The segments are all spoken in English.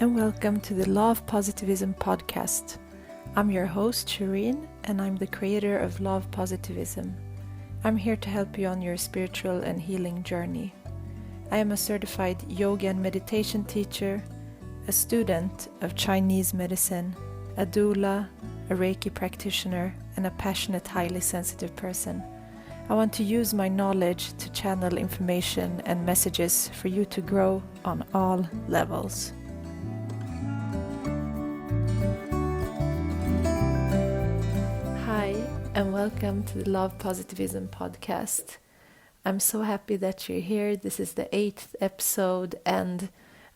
and welcome to the Law of Positivism podcast. I'm your host, Shireen, and I'm the creator of Law of Positivism. I'm here to help you on your spiritual and healing journey. I am a certified yoga and meditation teacher, a student of Chinese medicine, a doula, a Reiki practitioner, and a passionate, highly sensitive person. I want to use my knowledge to channel information and messages for you to grow on all levels. Hi, and welcome to the Law of Positivism podcast. I'm so happy that you're here. This is the 8th episode, and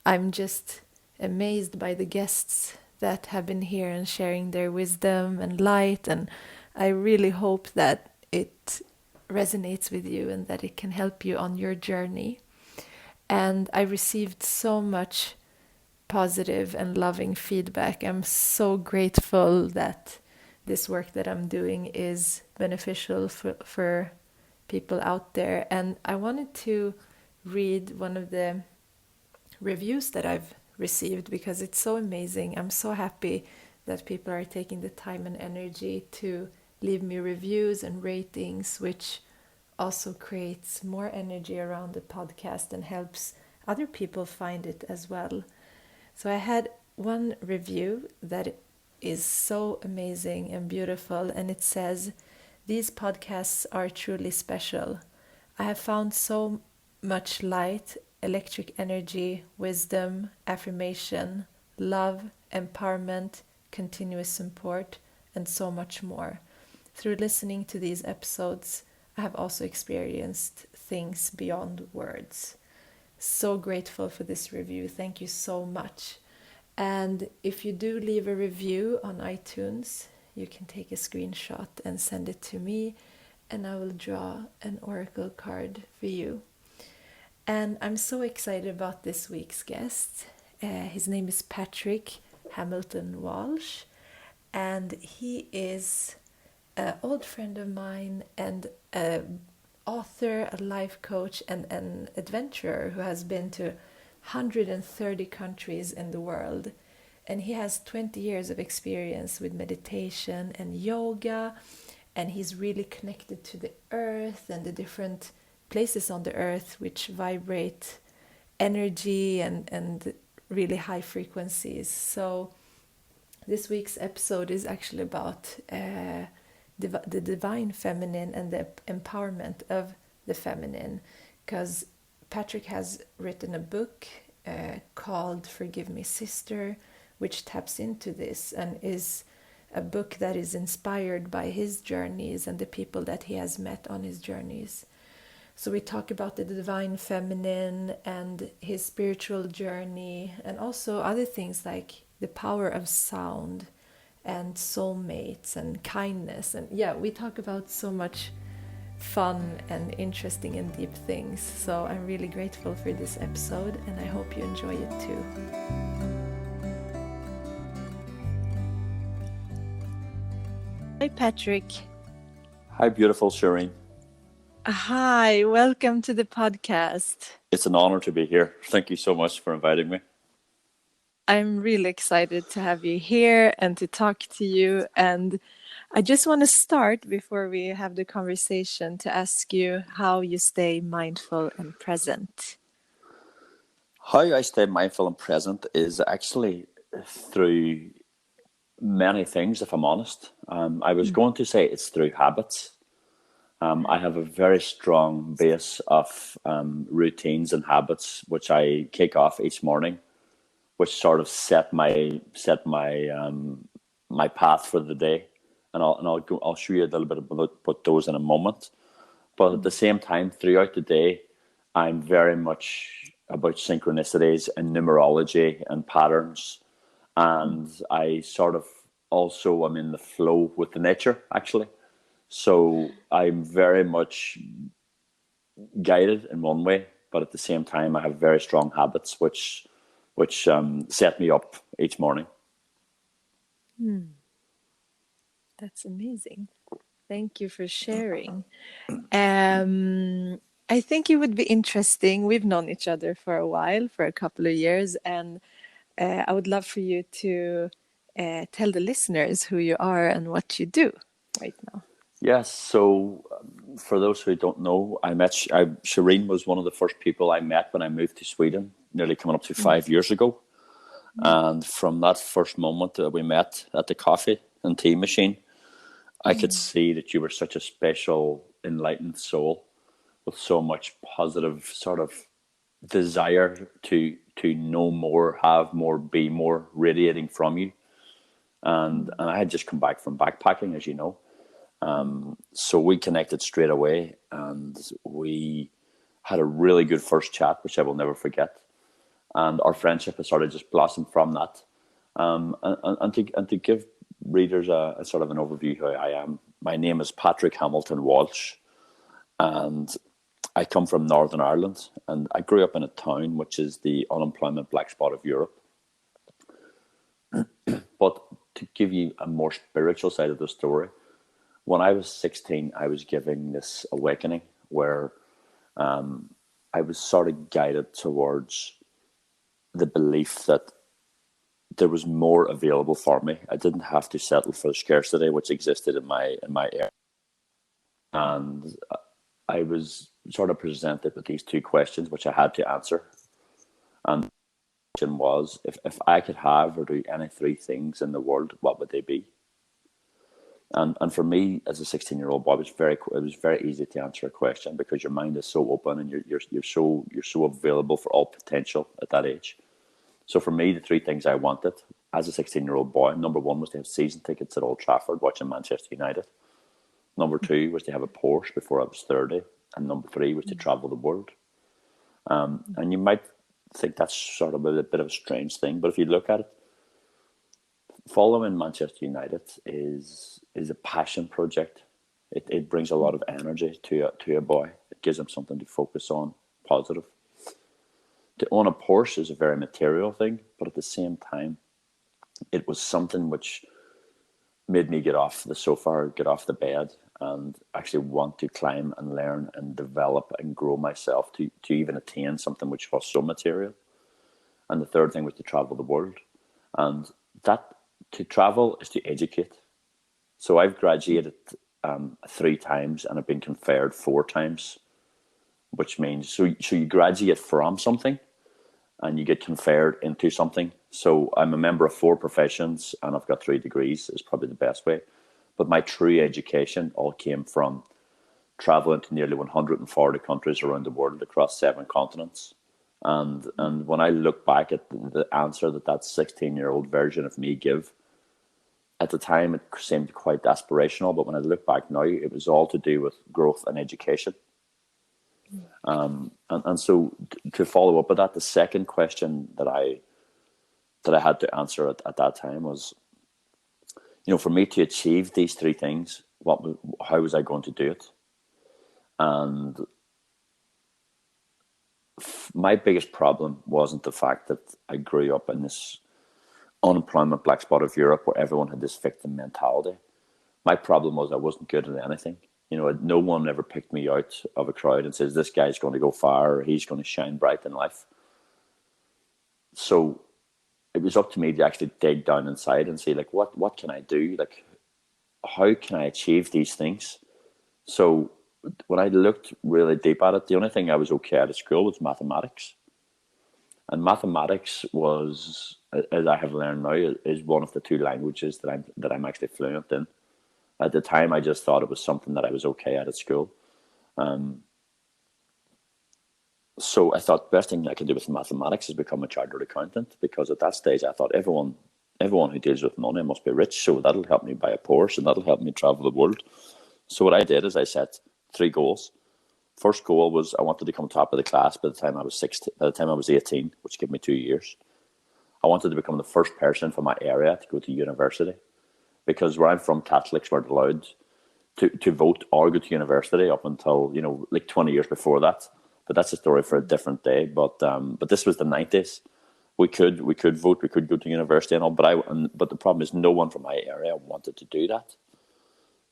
I'm just amazed by the guests that have been here and sharing their wisdom and light, and I really hope that it resonates with you and that it can help you on your journey. And I received so much positive and loving feedback. I'm so grateful that this work that I'm doing is beneficial for people out there. And I wanted to read one of the reviews that I've received because it's so amazing. I'm so happy that people are taking the time and energy to leave me reviews and ratings, which also creates more energy around the podcast and helps other people find it as well. So I had one review that is so amazing and beautiful, and it says, "These podcasts are truly special. I have found so much light, electric energy, wisdom, affirmation, love, empowerment, continuous support, and so much more. Through listening to these episodes, I have also experienced things beyond words." So grateful for this review. Thank you so much. And if you do leave a review on iTunes, you can take a screenshot and send it to me, and I will draw an oracle card for you. And I'm so excited about this week's guest. His name is Patrick Hamilton Walsh, and he is an old friend of mine and an author, a life coach, and an adventurer who has been to 130 countries in the world. And he has 20 years of experience with meditation and yoga, and he's really connected to the earth and the different places on the earth which vibrate energy and really high frequencies. So this week's episode is actually about the divine feminine and the empowerment of the feminine, because Patrick has written a book called Forgive Me Sister, which taps into this and is a book that is inspired by his journeys and the people that he has met on his journeys. So we talk about the divine feminine and his spiritual journey, and also other things like the power of sound and soulmates and kindness. And yeah, we talk about so much fun and interesting and deep things. So I'm really grateful for this episode, and I hope you enjoy it too. Hi, Patrick. Hi, beautiful Shireen. Hi, welcome to the podcast. It's an honor to be here. Thank you so much for inviting me. I'm really excited to have you here and to talk to you. And I just want to start before we have the conversation to ask you how you stay mindful and present. How I stay mindful and present is actually through many things, if I'm honest. I was going to say it's through habits. I have a very strong base of routines and habits which I kick off each morning, which sort of set my my path for the day, and I'll show you a little bit about those in a moment. But at the same time, throughout the day, I'm very much about synchronicities and numerology and patterns, and I sort of also am in the flow with the nature actually. So I'm very much guided in one way, but at the same time, I have very strong habits which set me up each morning. That's amazing. Thank you for sharing. I think it would be interesting. We've known each other for a while, for a couple of years, and I would love for you to tell the listeners who you are and what you do right now. Yes, so for those who don't know, Shireen was one of the first people I met when I moved to Sweden, nearly coming up to 5 years ago. And from that first moment that we met at the coffee and tea machine, I could see that you were such a special, enlightened soul with so much positive sort of desire to know more, have more, be more, radiating from you. And I had just come back from backpacking, as you know. So we connected straight away, and we had a really good first chat, which I will never forget. And our friendship has sort of just blossomed from that. And to give readers a sort of an overview who I am, my name is Patrick Hamilton Walsh, and I come from Northern Ireland, and I grew up in a town which is the unemployment black spot of Europe. But to give you a more spiritual side of the story, when I was 16, I was giving this awakening where I was sort of guided towards the belief that there was more available for me. I didn't have to settle for the scarcity which existed in my area. And I was sort of presented with these two questions which I had to answer. And the question was, if I could have or do any three things in the world, what would they be? And for me, as a 16-year-old boy, it was very easy to answer a question because your mind is so open and you're so available for all potential at that age. So for me, the three things I wanted as a 16-year-old boy, number one was to have season tickets at Old Trafford watching Manchester United. Number two was to have a Porsche before I was 30, and number three was to travel the world. And you might think that's sort of a bit of a strange thing, but if you look at it, following Manchester United is a passion project. It brings a lot of energy to a boy. It gives him something to focus on, positive. To own a Porsche is a very material thing, but at the same time, it was something which made me get off the sofa, get off the bed, and actually want to climb and learn and develop and grow myself to even attain something which was so material. And the third thing was to travel the world. And that to travel is to educate. So I've graduated 3 times and I've been conferred 4 times, which means so you graduate from something and you get conferred into something. So I'm a member of 4 professions and I've got 3 degrees is probably the best way. But my true education all came from traveling to nearly 140 countries around the world across 7 continents. And when I look back at the answer that 16-year-old version of me gave, at the time it seemed quite aspirational, but when I look back now, it was all to do with growth and education. And so to follow up with that, the second question that I had to answer at that time was, for me to achieve these 3 things, how was I going to do it? And my biggest problem wasn't the fact that I grew up in this unemployment black spot of Europe where everyone had this victim mentality. My problem was I wasn't good at anything. No one ever picked me out of a crowd and says, this guy's going to go far or he's going to shine bright in life. So it was up to me to actually dig down inside and say, what can I do? How can I achieve these things? So when I looked really deep at it, the only thing I was okay at school was mathematics. And mathematics was, as I have learned now, is one of the 2 languages that I'm actually fluent in. At the time, I just thought it was something that I was okay at school. So I thought the best thing I could do with mathematics is become a chartered accountant, because at that stage I thought everyone who deals with money must be rich, so that'll help me buy a Porsche and that'll help me travel the world. So what I did is I set 3 goals. First goal was I wanted to come top of the class by the time I was 16, by the time I was 18, which gave me 2 years. I wanted to become the first person from my area to go to university, because where I'm from, Catholics weren't allowed to vote or go to university up until 20 years before that. But that's a story for a different day. But this was the 90s. We could vote, we could go to university and all. But the problem is no one from my area wanted to do that.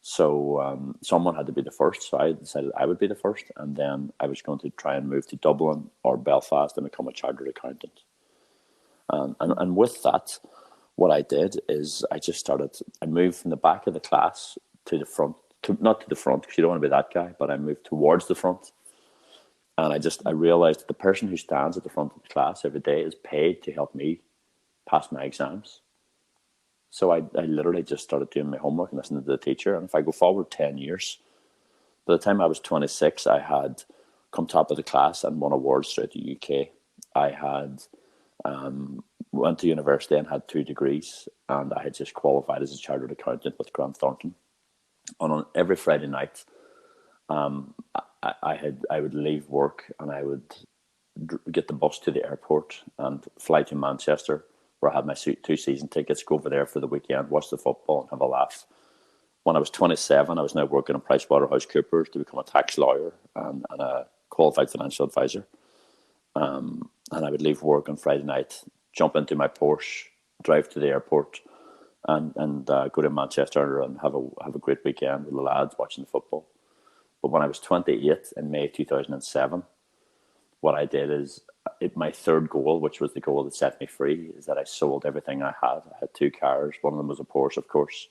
So someone had to be the first. So I decided I would be the first, and then I was going to try and move to Dublin or Belfast and become a chartered accountant. And with that, what I did is I moved from the back of the class to the front, not to the front because you don't want to be that guy, but I moved towards the front. And I realized that the person who stands at the front of the class every day is paid to help me pass my exams. So I literally just started doing my homework and listening to the teacher. And if I go forward 10 years, by the time I was 26, I had come top of the class and won awards throughout the UK. I had went to university and had 2 degrees, and I had just qualified as a chartered accountant with Grant Thornton. And on every Friday night, I would leave work and I would get the bus to the airport and fly to Manchester, where I had my 2 season tickets, go over there for the weekend, watch the football and have a laugh. When I was 27, I was now working at PricewaterhouseCoopers to become a tax lawyer and a qualified financial advisor. And I would leave work on Friday night, jump into my Porsche, drive to the airport, and go to Manchester and have a great weekend with the lads watching the football. But when I was 28 in May 2007, what I did is my third goal, which was the goal that set me free, is that I sold everything I had. I had 2 cars. One of them was a Porsche, of course.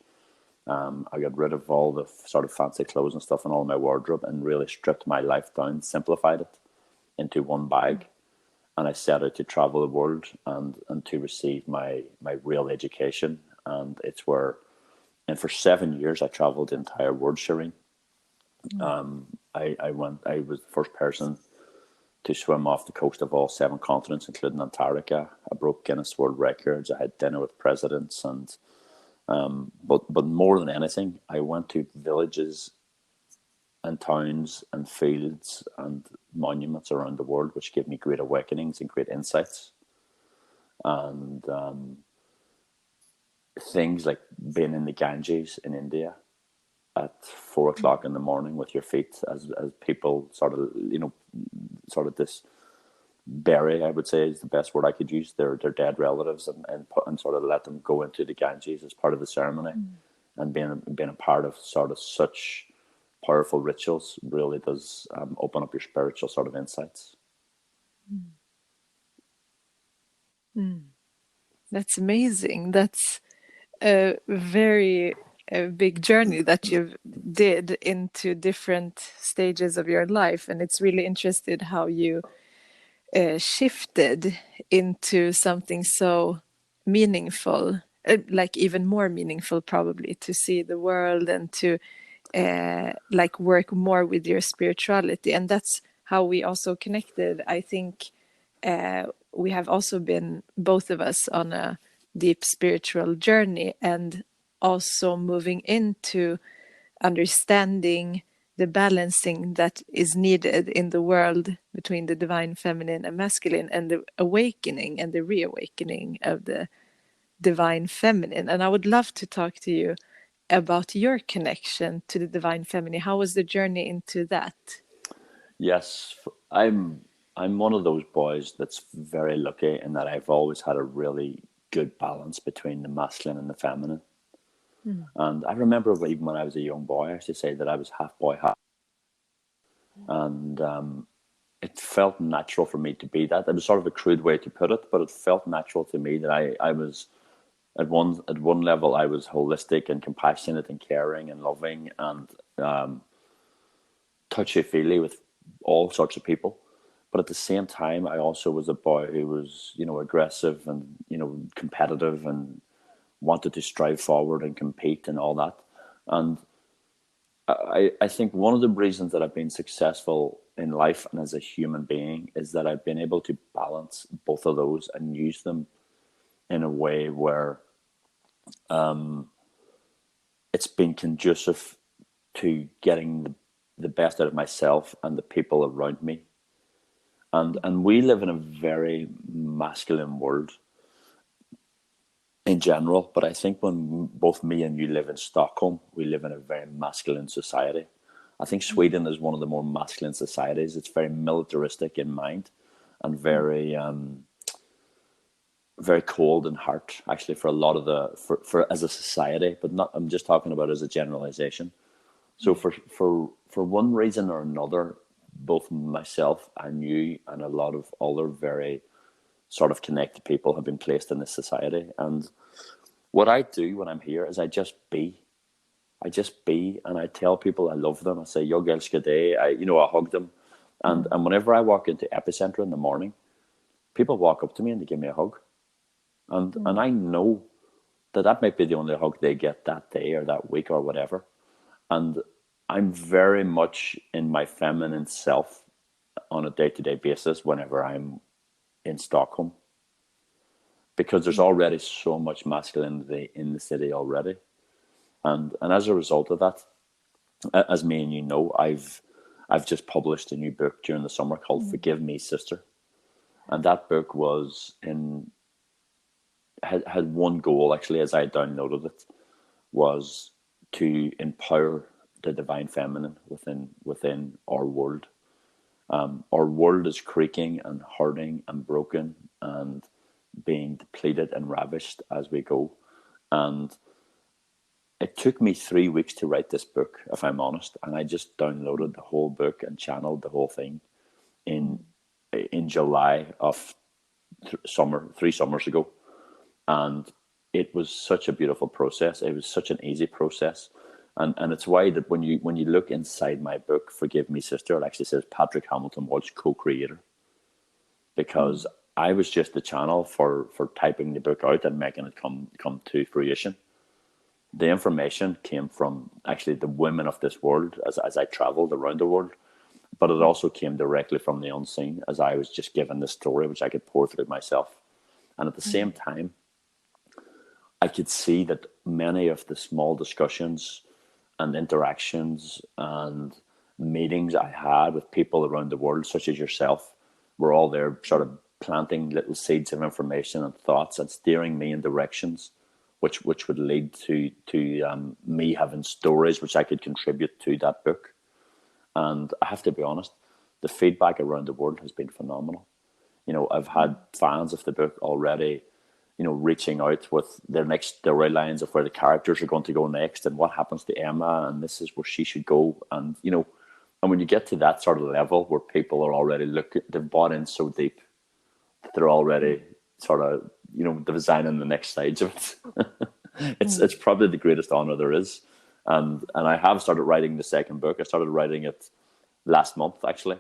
I got rid of all the sort of fancy clothes and stuff in all my wardrobe and really stripped my life down, simplified it into one bag. And I set out to travel the world and to receive my real education. And for 7 years, I traveled the entire world, Shireen. I was the first person to swim off the coast of all 7 continents, including Antarctica. I broke Guinness World Records. I had dinner with presidents, and but more than anything, I went to villages and towns and fields and monuments around the world, which gave me great awakenings and great insights. And things like being in the Ganges in India at 4 o'clock in the morning with your feet, as people sort of this bury, I would say is the best word I could use, their dead relatives and sort of let them go into the Ganges as part of the ceremony. And being a part of sort of such powerful rituals really does open up your spiritual sort of insights. That's amazing. That's a very big journey that you've did into different stages of your life, and it's really interesting how you shifted into something so meaningful, like even more meaningful probably, to see the world and to like work more with your spirituality. And that's how we also connected. I think we have also been, both of us, on a deep spiritual journey, and also moving into understanding the balancing that is needed in the world between the divine feminine and masculine, and the awakening and the reawakening of the divine feminine. And I would love to talk to you about your connection to the divine feminine. How was the journey into that? Yes, I'm one of those boys that's very lucky in that I've always had a really good balance between the masculine and the feminine. And I remember even when I was a young boy, I used to say that I was half boy, half. And it felt natural for me to be that. It was sort of a crude way to put it, but it felt natural to me that I was, at one level, I was holistic and compassionate and caring and loving and touchy-feely with all sorts of people. But at the same time, I also was a boy who was, aggressive and, competitive and wanted to strive forward and compete and all that. And I think one of the reasons that I've been successful in life and as a human being is that I've been able to balance both of those and use them in a way where it's been conducive to getting the best out of myself and the people around me. And we live in a very masculine world in general, but I think when both me and you live in Stockholm, we live in a very masculine society. I think Sweden is one of the more masculine societies. It's very militaristic in mind and very very cold in heart, actually, for a lot of for as a society, but not, I'm just talking about as a generalization. So for one reason or another, both myself and you and a lot of other very sort of connected people have been placed in this society. And what I do when I'm here is I just be. And I tell people I love them. I say, "Yo, girls, good day." I hug them. And whenever I walk into Epicenter in the morning, people walk up to me and they give me a hug. And I know that might be the only hug they get that day or that week or whatever. And I'm very much in my feminine self on a day-to-day basis whenever I'm in Stockholm, because there's already so much masculinity in the city already. And as a result of that, as me and you know, I've just published a new book during the summer called Forgive Me, Sister. And that book had one goal, actually, as I downloaded it, was to empower the divine feminine within our world. Our world is creaking and hurting and broken and being depleted and ravished as we go. And it took me 3 weeks to write this book, if I'm honest, and I just downloaded the whole book and channeled the whole thing in July of 3 summers ago. And it was such a beautiful process. It was such an easy process. And it's why that when you look inside my book, Forgive Me, Sister, it actually says Patrick Hamilton Walsh, co-creator. Because I was just the channel for typing the book out and making it come to fruition. The information came from actually the women of this world as I traveled around the world. But it also came directly from the unseen, as I was just given the story, which I could pour through myself. And at the same time, I could see that many of the small discussions and interactions and meetings I had with people around the world, such as yourself, were all there sort of planting little seeds of information and thoughts and steering me in directions which would lead to me having stories which I could contribute to that book. And I have to be honest, the feedback around the world has been phenomenal. I've had fans of the book already, reaching out with their next storylines of where the characters are going to go next and what happens to Emma and this is where she should go. And, and when you get to that sort of level where people are already they've bought in so deep that they're already sort of, designing the next stage of it. It's probably the greatest honor there is. And I have started writing the second book. I started writing it last month, actually.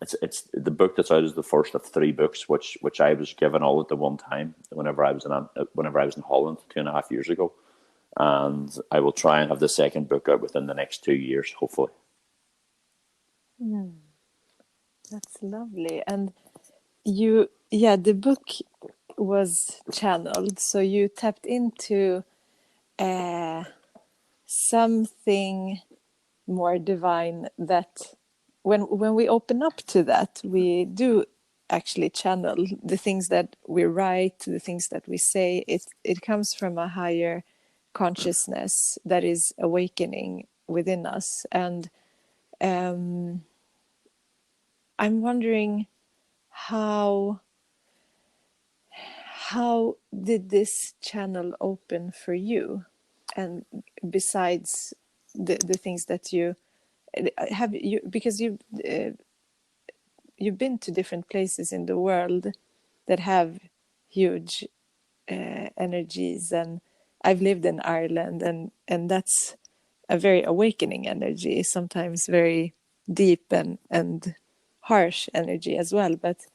It's the book that's out is the first of 3 books, which I was given all at the one time whenever I was in Holland 2.5 years ago, and I will try and have the second book out within the next 2 years, hopefully. That's lovely. And the book was channeled, so you tapped into something more divine that when we open up to that, we do actually channel the things that we write, the things that we say. It comes from a higher consciousness that is awakening within us. And I'm wondering how did this channel open for you? And besides the things that you have, because you've been to different places in the world that have huge energies, and I've lived in Ireland, and that's a very awakening energy, sometimes very deep and harsh energy as well. But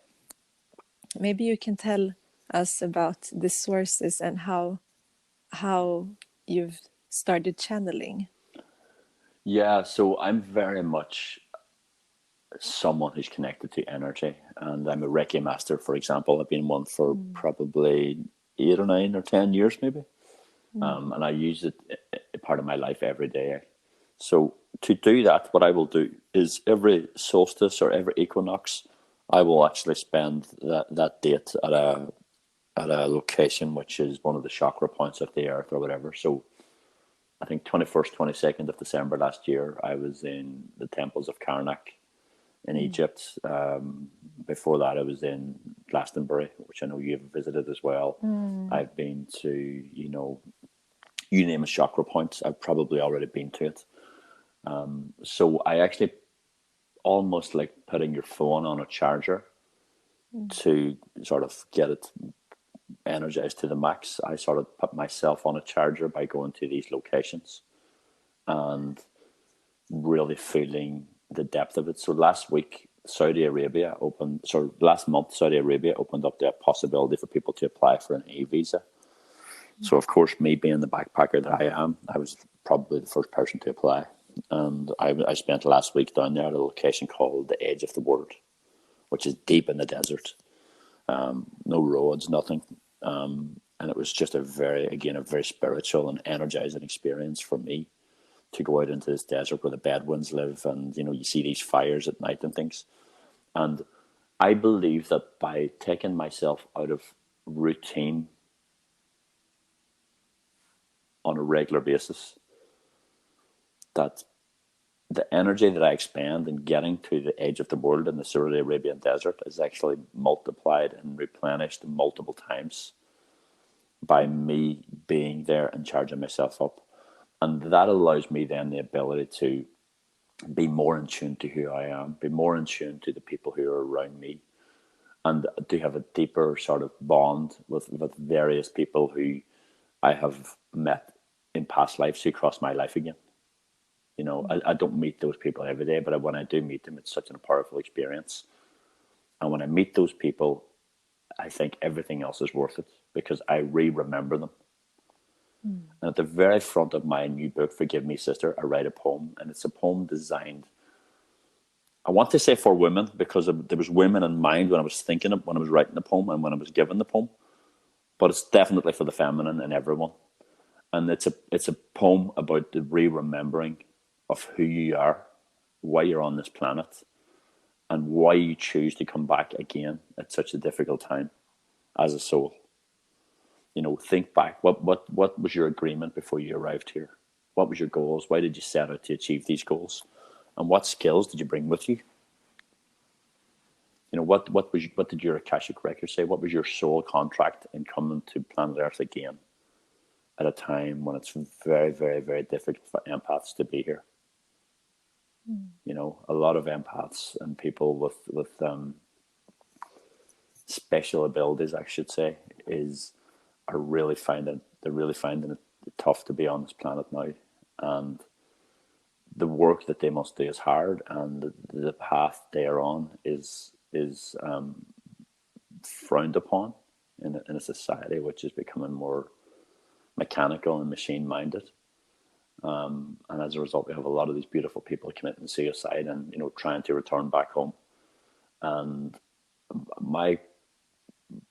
maybe you can tell us about the sources and how you've started channeling. Yeah, so I'm very much someone who's connected to energy, and I'm a Reiki master, for example. I've been one for probably 8 or 9 or 10 years, maybe. And I use it part of my life every day. So to do that, what I will do is every solstice or every equinox, I will actually spend that date at a location which is one of the chakra points of the earth or whatever. So I think 21st, 22nd of December last year, I was in the temples of Karnak in Egypt. Before that, I was in Glastonbury, which I know you've visited as well. I've been to, you name a chakra point, I've probably already been to it. So I actually almost like putting your phone on a charger. to sort of get it energized to the max, I sort of put myself on a charger by going to these locations and really feeling the depth of it. So last month, Saudi Arabia opened up the possibility for people to apply for an e-visa. So of course, me being the backpacker that I am, I was probably the first person to apply. And I spent last week down there at a location called the Edge of the World, which is deep in the desert. No roads, nothing. And it was just a very spiritual and energizing experience for me to go out into this desert where the Bedouins live, and you see these fires at night and things. And I believe that by taking myself out of routine on a regular basis, that the energy that I expend in getting to the edge of the world in the Saudi Arabian desert is actually multiplied and replenished multiple times by me being there and charging myself up. And that allows me then the ability to be more in tune to who I am, be more in tune to the people who are around me, and to have a deeper sort of bond with various people who I have met in past lives who cross my life again. I don't meet those people every day, but when I do meet them, it's such a powerful experience. And when I meet those people, I think everything else is worth it because I remember them. And at the very front of my new book, Forgive Me, Sister, I write a poem, and it's a poem designed, I want to say for women, because there was women in mind when I was when I was writing the poem and when I was given the poem, but it's definitely for the feminine and everyone. And it's a poem about the remembering of who you are, why you're on this planet, and why you choose to come back again at such a difficult time as a soul. Think back. What was your agreement before you arrived here? What was your goals? Why did you set out to achieve these goals? And what skills did you bring with you? What did your Akashic record say? What was your soul contract in coming to planet Earth again at a time when it's very, very, very difficult for empaths to be here? A lot of empaths and people with special abilities, I should say, are really finding it tough to be on this planet now, and the work that they must do is hard, and the path they are on is frowned upon in a society which is becoming more mechanical and machine minded. And as a result, we have a lot of these beautiful people committing suicide and trying to return back home. And my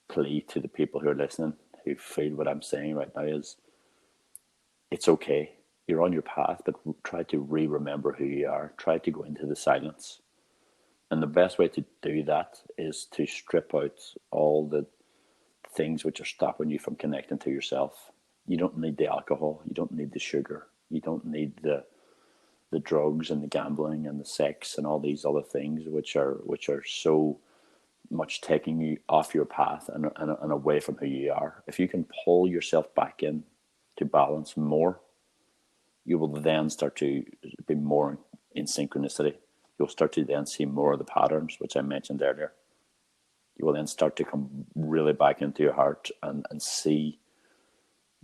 plea to the people who are listening, who feel what I'm saying right now, is it's okay. You're on your path, but try to remember who you are. Try to go into the silence. And the best way to do that is to strip out all the things which are stopping you from connecting to yourself. You don't need the alcohol. You don't need the sugar. You don't need the drugs and the gambling and the sex and all these other things which are so much taking you off your path and away from who you are. If you can pull yourself back in to balance more, you will then start to be more in synchronicity. You'll start to then see more of the patterns, which I mentioned earlier. You will then start to come really back into your heart and see,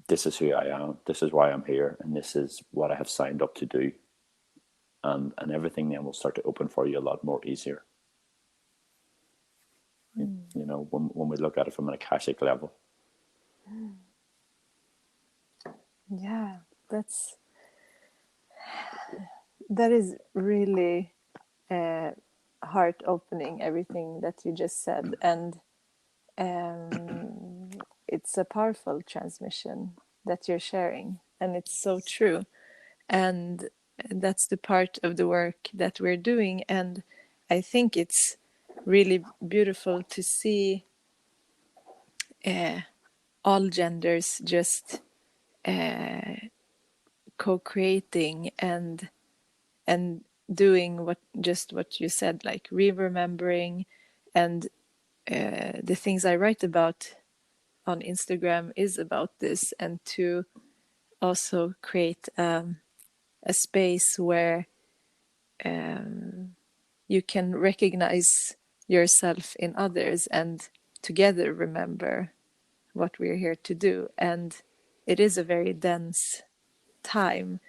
this is who I am, this is why I'm here, and this is what I have signed up to do. And everything then will start to open for you a lot more easier. When we look at it from an Akashic level. Yeah, that is really heart opening, everything that you just said, and it's a powerful transmission that you're sharing, and it's so true. And that's the part of the work that we're doing, and I think it's really beautiful to see all genders just co-creating and doing what you said, like remembering. And the things I write about on Instagram is about this, and to also create a space where you can recognize yourself in others and together remember what we're here to do. And it is a very dense time,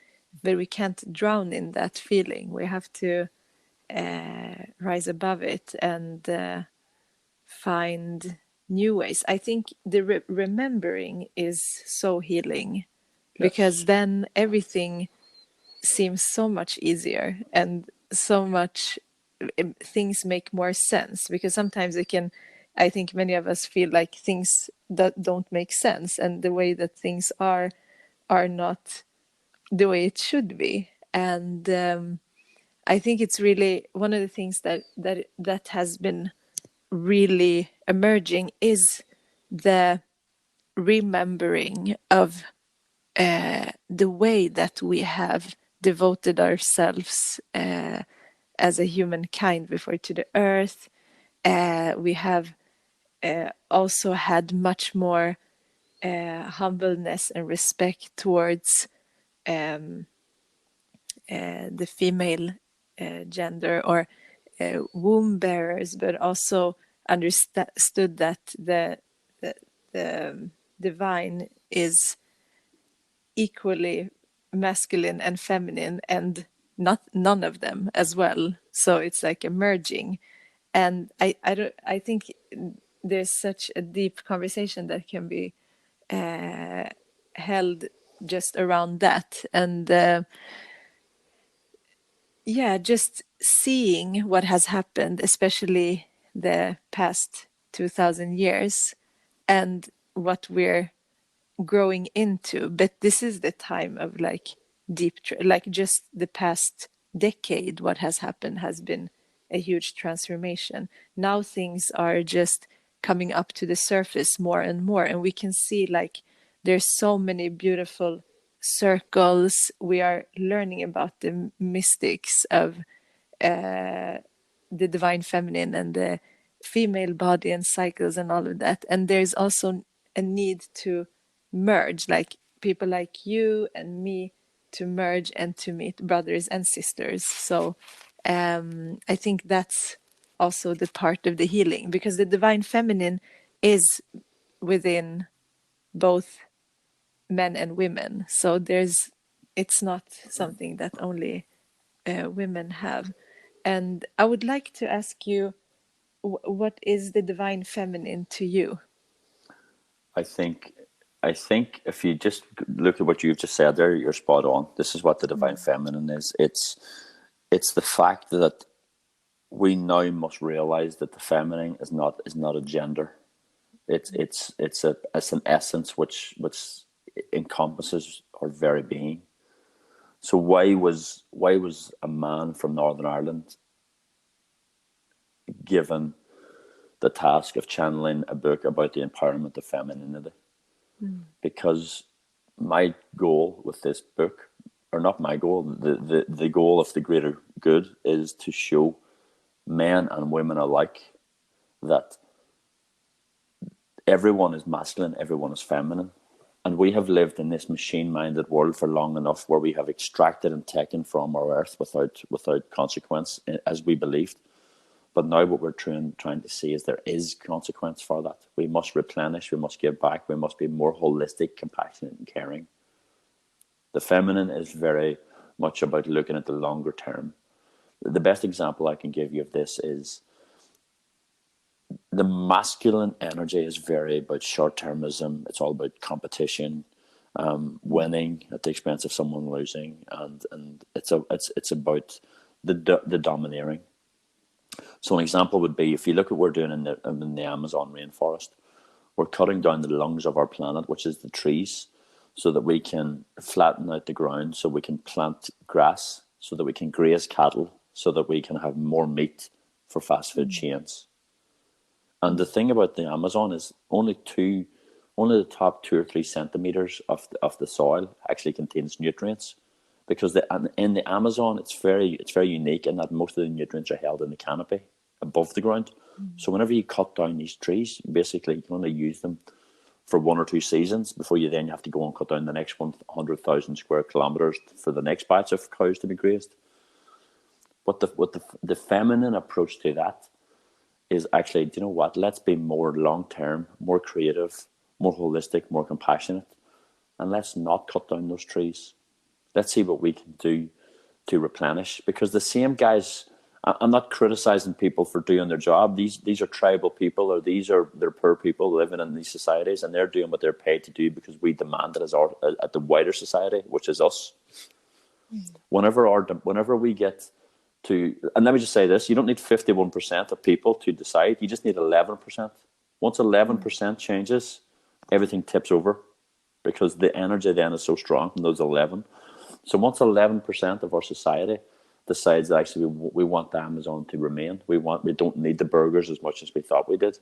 but we can't drown in that feeling. We have to rise above it and find new ways. I think the remembering is so healing, because Yes. then everything seems so much easier and so much things make more sense, because sometimes it can, I think many of us feel like things that don't make sense and the way that things are not the way it should be. And I think it's really one of the things that has been really emerging is the remembering of the way that we have devoted ourselves as a humankind before to the earth. We have also had much more humbleness and respect towards the female gender, or womb bearers, but also understood that the divine is equally masculine and feminine, and not none of them as well. So it's like a merging. And I think there's such a deep conversation that can be held just around that. And yeah, just seeing what has happened, especially the past 2000 years, and what we're growing into. But this is the time of like deep like just the past decade, what has happened has been a huge transformation. Now things are just coming up to the surface more and more, and we can see like there's so many beautiful circles. We are learning about the mystics of the divine feminine and the female body and cycles and all of that. And there's also a need to merge, like people like you and me, to merge and to meet brothers and sisters. So I think that's also the part of the healing, because the divine feminine is within both men and women. So it's not something that only women have. And I would like to ask you, what is the divine feminine to you? I think I think if you just look at what you've just said there, you're spot on. This is what the divine feminine is. It's the fact that we now must realize that the feminine is not a gender. It's an essence which encompasses our very being. So why was a man from Northern Ireland given the task of channeling a book about the empowerment of femininity? Because my goal with this book, or not my goal, the goal of the greater good, is to show men and women alike that everyone is masculine, everyone is feminine. And we have lived in this machine-minded world for long enough, where we have extracted and taken from our earth without consequence, as we believed. But now what we're trying to see is there is consequence for that. We must replenish, we must give back, we must be more holistic, compassionate, and caring. The feminine is very much about looking at the longer term. The best example I can give you of this is the masculine energy is very about short-termism. It's all about competition, winning at the expense of someone losing, and it's about the domineering. So an example would be, if you look at what we're doing in the Amazon rainforest, we're cutting down the lungs of our planet, which is the trees, so that we can flatten out the ground, so we can plant grass, so that we can graze cattle, so that we can have more meat for fast food chains. And the thing about the Amazon is only the top 2 or 3 centimeters of the soil actually contains nutrients, because in the Amazon it's very unique in that most of the nutrients are held in the canopy above the ground. So whenever you cut down these trees, basically you can only use them for 1 or 2 seasons before you have to go and cut down the next 100,000 square kilometers for the next batch of cows to be grazed. But the feminine approach to that is actually, do you know what? Let's be more long-term, more creative, more holistic, more compassionate, and let's not cut down those trees. Let's see what we can do to replenish, because the same guys, I'm not criticizing people for doing their job. These are tribal people, or they're poor people living in these societies, and they're doing what they're paid to do because we demand it at the wider society, which is us. Whenever we get to, and let me just say this, you don't need 51% of people to decide, you just need 11%. Once 11% changes, everything tips over, because the energy then is so strong from those 11. So once 11% of our society decides that actually we want the Amazon to remain, we don't need the burgers as much as we thought we did.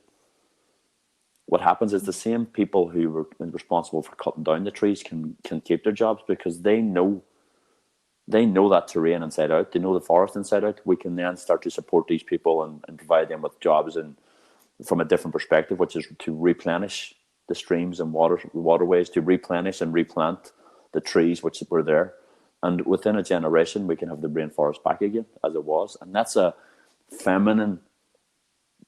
What happens is the same people who were responsible for cutting down the trees can keep their jobs, because they know that terrain inside out. They know the forest inside out. We can then start to support these people and provide them with jobs, and from a different perspective, which is to replenish the streams and waterways, to replenish and replant the trees which were there. And within a generation, we can have the rainforest back again as it was. And that's a feminine,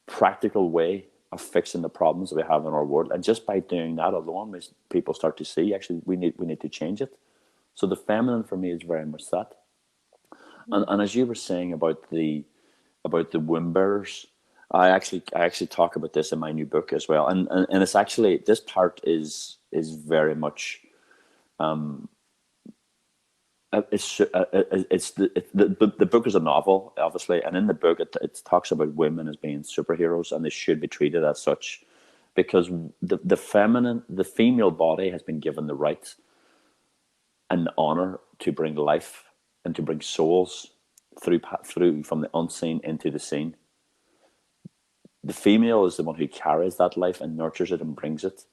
practical way of fixing the problems that we have in our world. And just by doing that alone, people start to see, actually, we need to change it. So the feminine for me is very much that. And as you were saying about the womb bearers, I actually talk about this in my new book as well. And it's actually, this part is very much the book is a novel, obviously, and in the book it talks about women as being superheroes, and they should be treated as such, because the female body has been given the right and honor to bring life and to bring souls through from the unseen into the seen. The female is the one who carries that life and nurtures it and brings it.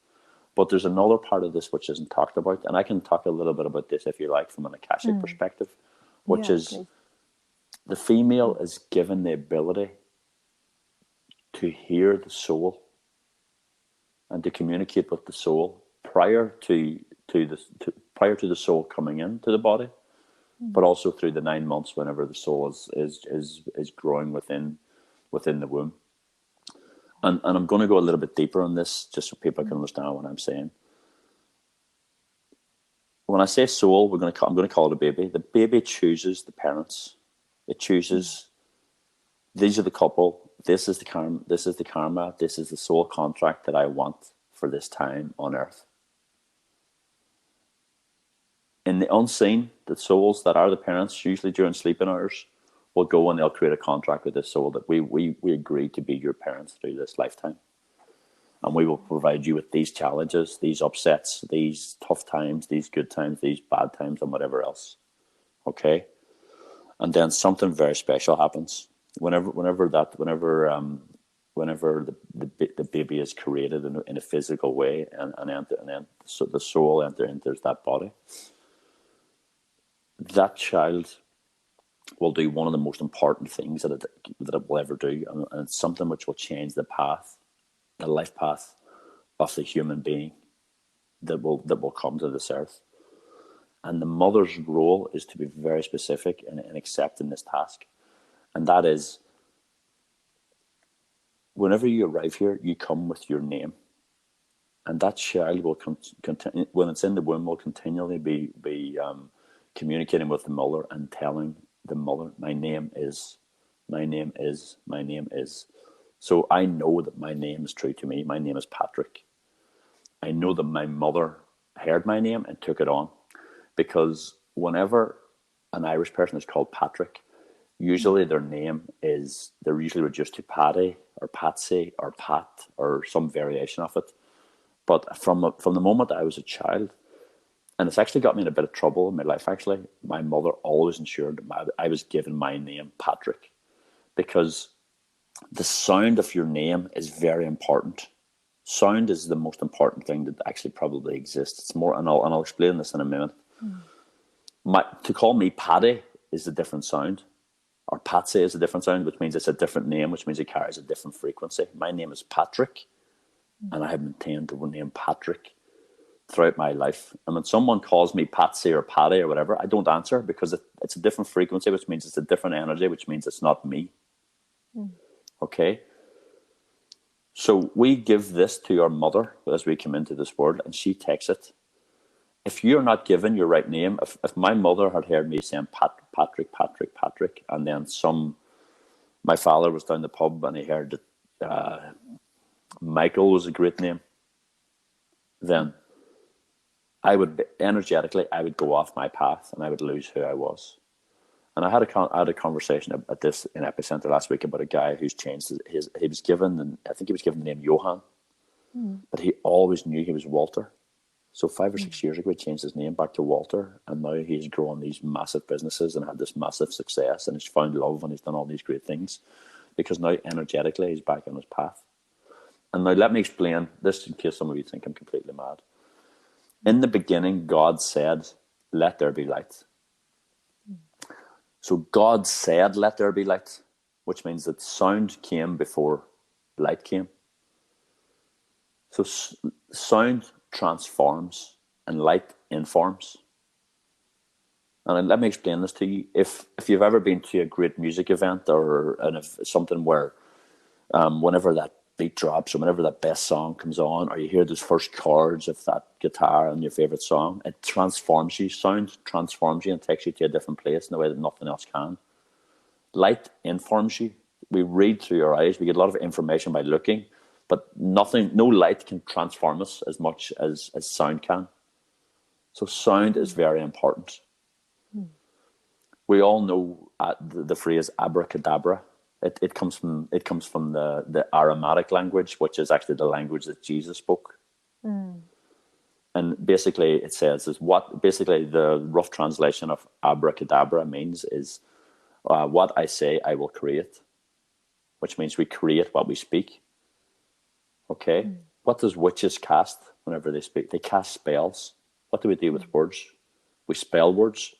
But there's another part of this which isn't talked about, and I can talk a little bit about this if you like from an Akashic perspective, which is please. The female is given the ability to hear the soul and to communicate with the soul prior to the soul coming into the body, but also through the 9 months whenever the soul is growing within the womb. And I'm going to go a little bit deeper on this, just so people can understand what I'm saying. When I say soul, I'm going to call it a baby. The baby chooses the parents. It chooses, these are the couple. This is the karma. This is the soul contract that I want for this time on earth. In the unseen, the souls that are the parents, usually during sleeping hours, will go and they'll create a contract with this soul that we agree to be your parents through this lifetime. And we will provide you with these challenges, these upsets, these tough times, these good times, these bad times, and whatever else. Okay? And then something very special happens. Whenever the baby is created in a physical way, and then so the soul enters that body, that child will do one of the most important things that it will ever do, and it's something which will change the life path of the human being that will come to this earth. And the mother's role is to be very specific in accepting this task, and that is, whenever you arrive here, you come with your name, and that child will continue, when it's in the womb, will continually be communicating with the mother and telling the mother, my name is. So I know that my name is true to me. My name is Patrick. I know that my mother heard my name and took it on, because whenever an Irish person is called Patrick, usually they're usually reduced to Paddy or Patsy or Pat or some variation of it. But from the moment I was a child, and it's actually got me in a bit of trouble in my life, actually. My mother always ensured I was given my name, Patrick, because the sound of your name is very important. Sound is the most important thing that actually probably exists. It's more, and I'll explain this in a minute. To call me Paddy is a different sound, or Patsy is a different sound, which means it's a different name, which means it carries a different frequency. My name is Patrick, and I have maintained the name Patrick throughout my life. And when someone calls me Patsy or Paddy or whatever, I don't answer, because it's a different frequency, which means it's a different energy, which means it's not me. Okay? So we give this to our mother as we come into this world, and she takes it. If you're not given your right name, if my mother had heard me saying Patrick, and then my father was down the pub and he heard that Michael was a great name, then I would go off my path and I would lose who I was. And I had a conversation at this in Epicenter last week about a guy who's changed he was given, I think he was given the name Johan, but he always knew he was Walter. So 5 or 6 years ago, he changed his name back to Walter, and now he's grown these massive businesses and had this massive success, and he's found love and he's done all these great things because now energetically he's back on his path. And now let me explain this in case some of you think I'm completely mad. In the beginning, God said, "Let there be light." So God said, "Let there be light," which means that sound came before light came. So sound transforms and light informs. And let me explain this to you. If you've ever been to a great music event and if something where whenever that beat drops or whenever that best song comes on, or you hear those first chords of that guitar in your favorite song, it transforms you. Sound transforms you and takes you to a different place in a way that nothing else can. Light informs you. We read through our eyes. We get a lot of information by looking, but no light can transform us as much as sound can. So sound is very important. We all know the phrase abracadabra. It comes from the Aramaic language, which is actually the language that Jesus spoke. And basically it says basically the rough translation of abracadabra means is what I say I will create, which means we create what we speak. Okay. What does witches cast whenever they speak? They cast spells. What do we do with words? We spell words.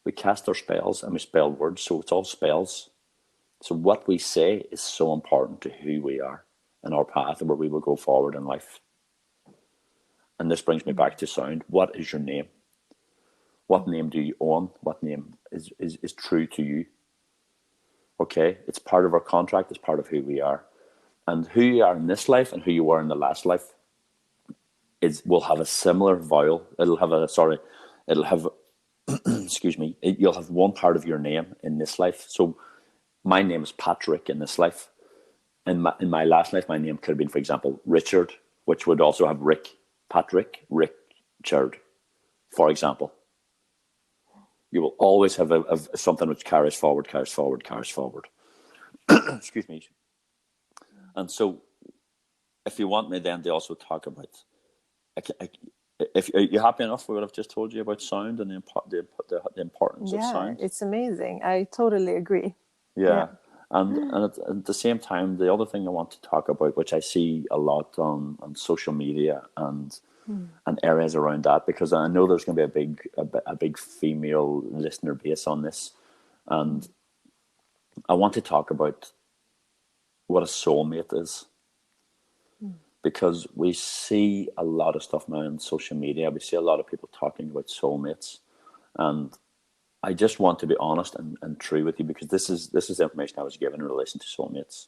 We cast our spells and we spell words. So it's all spells. So what we say is so important to who we are and our path and where we will go forward in life. And this brings me back to sound. What is your name? What name do you own? What name is true to you? Okay. It's part of our contract. It's part of who we are. And who you are in this life and who you were in the last life will have a similar vowel. It'll have excuse me, you'll have one part of your name in this life. So my name is Patrick in this life. In my last life, my name could have been, for example, Richard, which would also have Patrick, Richard, for example. You will always have something which carries forward. Excuse me. And so, if you want me then to also talk about, if you're happy enough with what I've just told you about sound and the importance of sound. Yeah, it's amazing. I totally agree. Yeah. And at the same time, the other thing I want to talk about, which I see a lot on social media and areas around that, because I know there's going to be a big female listener base on this, and I want to talk about what a soulmate is, because we see a lot of stuff now on social media. We see a lot of people talking about soulmates, and I just want to be honest and true with you, because this is the information I was given in relation to soulmates.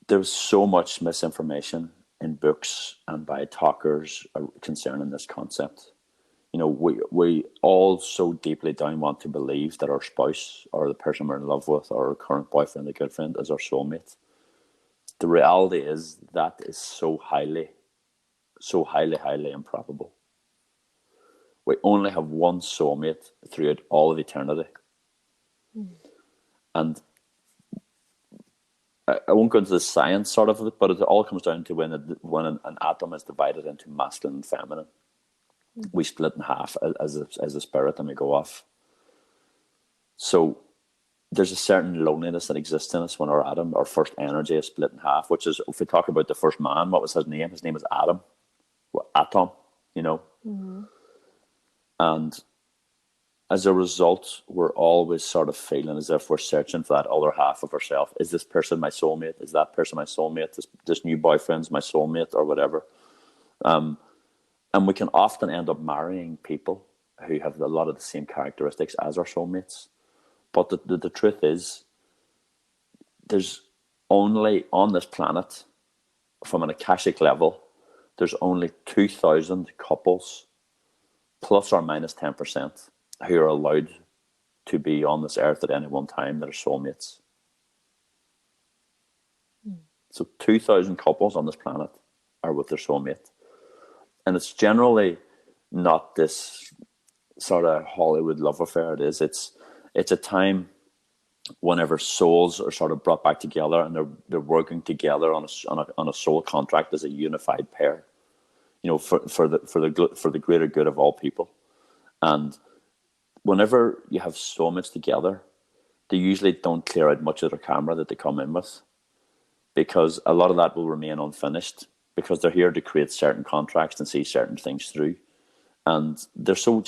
There's so much misinformation in books and by talkers concerning this concept. You know, we all so deeply down want to believe that our spouse or the person we're in love with or our current boyfriend or girlfriend is our soulmate. The reality is that is so highly improbable. We only have one soulmate throughout all of eternity. And I won't go into the science sort of it, but it all comes down to when an atom is divided into masculine and feminine. We split in half as a spirit and we go off. So there's a certain loneliness that exists in us when our first energy is split in half, which is, if we talk about the first man, what was his name? His name was Adam. Well, Atom, you know. And as a result, we're always sort of feeling as if we're searching for that other half of ourselves. Is this person my soulmate? Is that person my soulmate? This new boyfriend's my soulmate or whatever. And we can often end up marrying people who have a lot of the same characteristics as our soulmates. But the truth is, only on this planet, from an Akashic level, there's only 2,000 couples, plus or minus 10%, who are allowed to be on this earth at any one time that are soulmates. So 2,000 couples on this planet are with their soulmate. And it's generally not this sort of Hollywood love affair. It's a time whenever souls are sort of brought back together, and they're working together on a soul contract as a unified pair, for the greater good of all people. And whenever you have soulmates together, they usually don't clear out much of their camera that they come in with, because a lot of that will remain unfinished, because they're here to create certain contracts and see certain things through. And they're so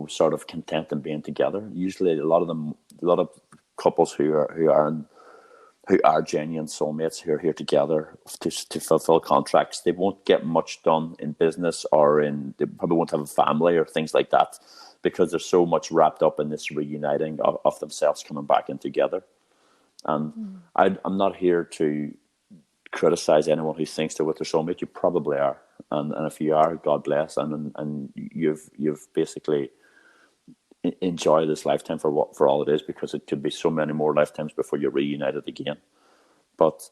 sort of content in being together. Usually a lot of couples who are genuine soulmates, who are here together to fulfill contracts, they won't get much done in business, or they probably won't have a family or things like that, because they're so much wrapped up in this reuniting of themselves coming back in together. And I'm not here to criticize anyone who thinks they're with their soulmate. You probably are, and if you are, God bless, and you've basically enjoyed this lifetime for all it is, because it could be so many more lifetimes before you're reunited again. But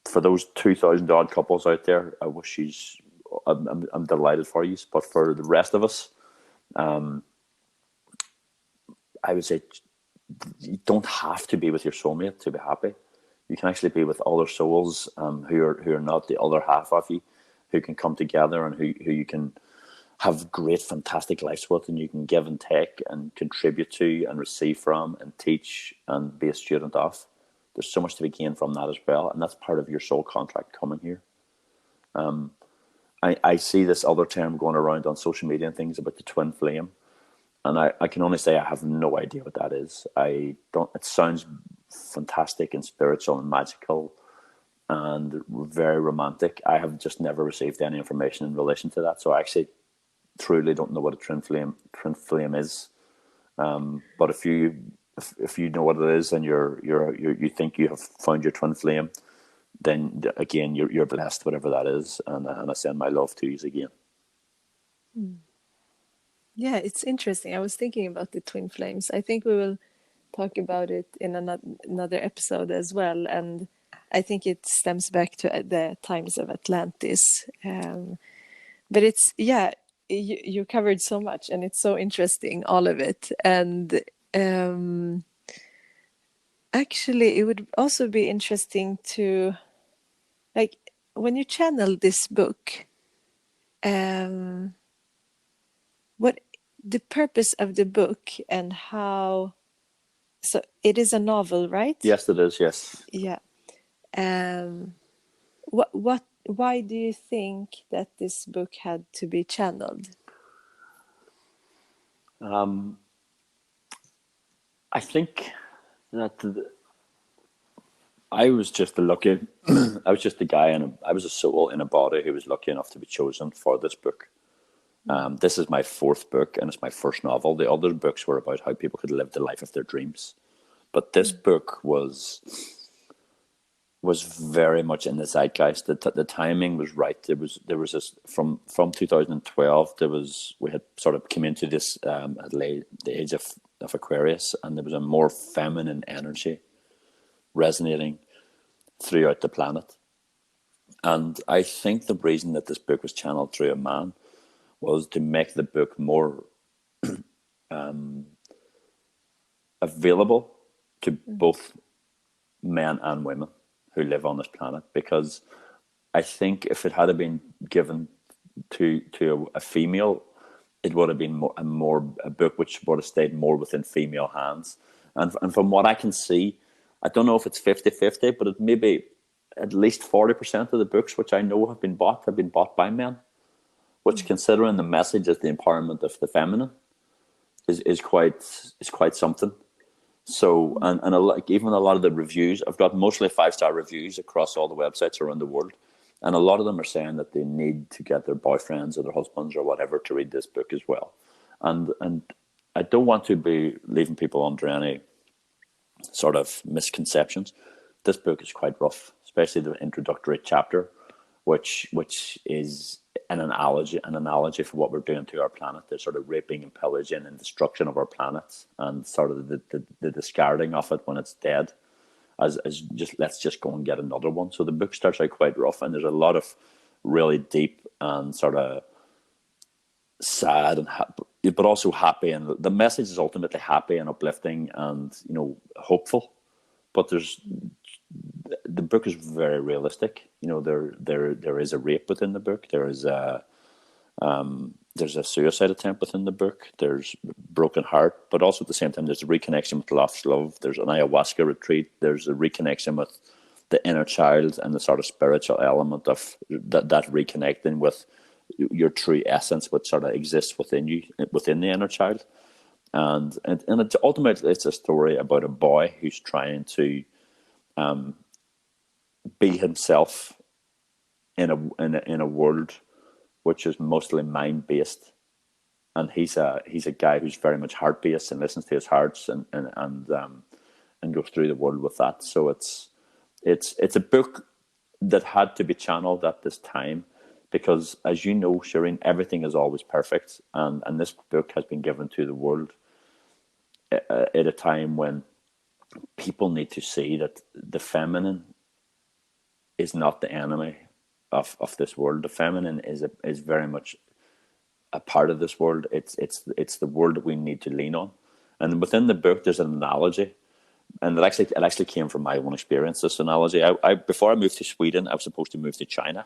for those 2,000 odd couples out there, I wish I'm delighted for you. But for the rest of us, I would say you don't have to be with your soulmate to be happy. You can actually be with other souls who are not the other half of you, who can come together and who you can have great, fantastic lives with, and you can give and take and contribute to and receive from and teach and be a student of. There's so much to be gained from that as well, and that's part of your soul contract coming here. I see this other term going around on social media and things about the twin flame, and I can only say I have no idea what that is. It sounds fantastic and spiritual and magical and very romantic. I have just never received any information in relation to that, so I actually truly don't know what a twin flame is. But if you know what it is, and you think you have found your twin flame, then again you're blessed, whatever that is, and I send my love to you again. Yeah, it's interesting. I was thinking about the twin flames. I think we will talk about it in another episode as well, and I think it stems back to the times of Atlantis. But it's, yeah, you covered so much, and it's so interesting, all of it. And actually, it would also be interesting to, like, when you channel this book, what the purpose of the book and how. So it is a novel, right? Yes, it is. Yes. Yeah. Why do you think that this book had to be channeled? I think that I was just I was just a guy, and I was a soul in a body who was lucky enough to be chosen for this book. This is my fourth book, and it's my first novel. The other books were about how people could live the life of their dreams, but this book was very much in the zeitgeist. The timing was right. There was this from 2012. We had sort of come into this at the age of Aquarius, and there was a more feminine energy resonating throughout the planet. And I think the reason that this book was channeled through a man was to make the book more available to both men and women who live on this planet. Because I think if it had been given to a female, it would have been a book which would have stayed more within female hands. And from what I can see, I don't know if it's 50-50, but it may be at least 40% of the books which I know have been bought by men, which, considering the message as the empowerment of the feminine, is quite something. So, and even a lot of the reviews, I've got mostly 5-star reviews across all the websites around the world, and a lot of them are saying that they need to get their boyfriends or their husbands or whatever to read this book as well. And I don't want to be leaving people under any sort of misconceptions. this book is quite rough, especially the introductory chapter, which is an analogy for what we're doing to our planet, the sort of raping and pillaging and destruction of our planet, and sort of the discarding of it when it's dead, as just let's just go and get another one. So the book starts out quite rough, and there's a lot of really deep and sort of sad and happy, but also happy, and the message is ultimately happy and uplifting and, you know, hopeful. But the book is very realistic. You know, there is a rape within the book. There's a suicide attempt within the book. There's broken heart, but also at the same time, there's a reconnection with lost love. There's an ayahuasca retreat. There's a reconnection with the inner child and the sort of spiritual element of that reconnecting with your true essence, which sort of exists within you, within the inner child. And it's ultimately, it's a story about a boy who's trying to be himself in a world which is mostly mind based, and he's a guy who's very much heart based and listens to his hearts and goes through the world with that. So it's a book that had to be channeled at this time, because, as you know, Shireen, everything is always perfect, and this book has been given to the world at a time when people need to see that the feminine is not the enemy of this world. The feminine is very much a part of this world. It's the world that we need to lean on. And within the book, there's an analogy, and it actually came from my own experience. This analogy, I before I moved to Sweden, I was supposed to move to China,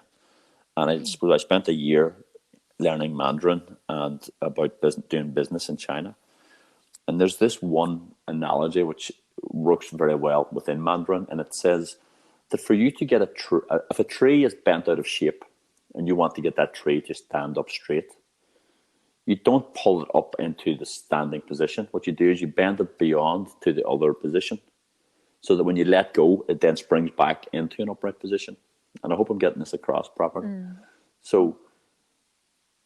and I spent a year learning Mandarin and about doing business in China. And there's this one analogy which works very well within Mandarin, and it says that for you to get if a tree is bent out of shape and you want to get that tree to stand up straight, you don't pull it up into the standing position. What you do is you bend it beyond to the other position, so that when you let go, it then springs back into an upright position. And I hope I'm getting this across properly. So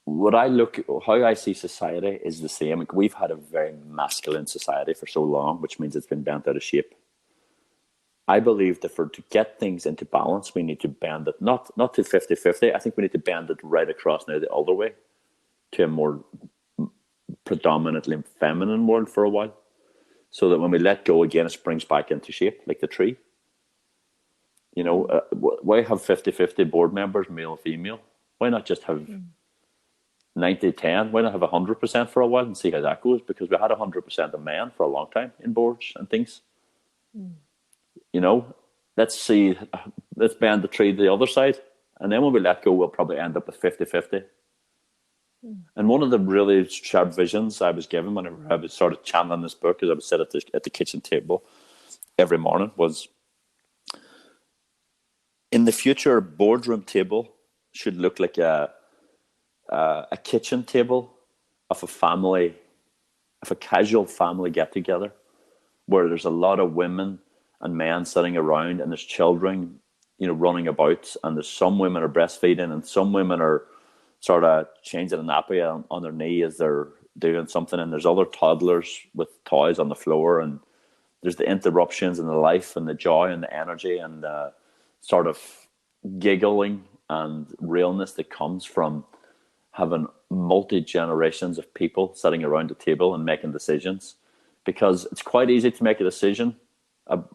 how I see society is the same. We've had a very masculine society for so long, which means it's been bent out of shape. I believe that to get things into balance, we need to bend it, not to 50-50. I think we need to bend it right across now the other way, to a more predominantly feminine world for a while, so that when we let go again, it springs back into shape, like the tree. You know, why have 50-50 board members, male and female? Why not just have 90-10? Why not have 100% for a while and see how that goes? Because we had 100% of men for a long time in boards and things. You know, let's bend the tree to the other side, and then when we let go, we'll probably end up with 50-50. And one of the really sharp visions I was given whenever I was sort of channeling this book, as I would sit at the kitchen table every morning, was, in the future, a boardroom table should look like a kitchen table of a casual family get together, where there's a lot of women and men sitting around, and there's children, you know, running about, and there's some women are breastfeeding, and some women are sort of changing a nappy on their knee as they're doing something, and there's other toddlers with toys on the floor, and there's the interruptions in the life and the joy and the energy and the sort of giggling and realness that comes from having multi-generations of people sitting around a table and making decisions. Because it's quite easy to make a decision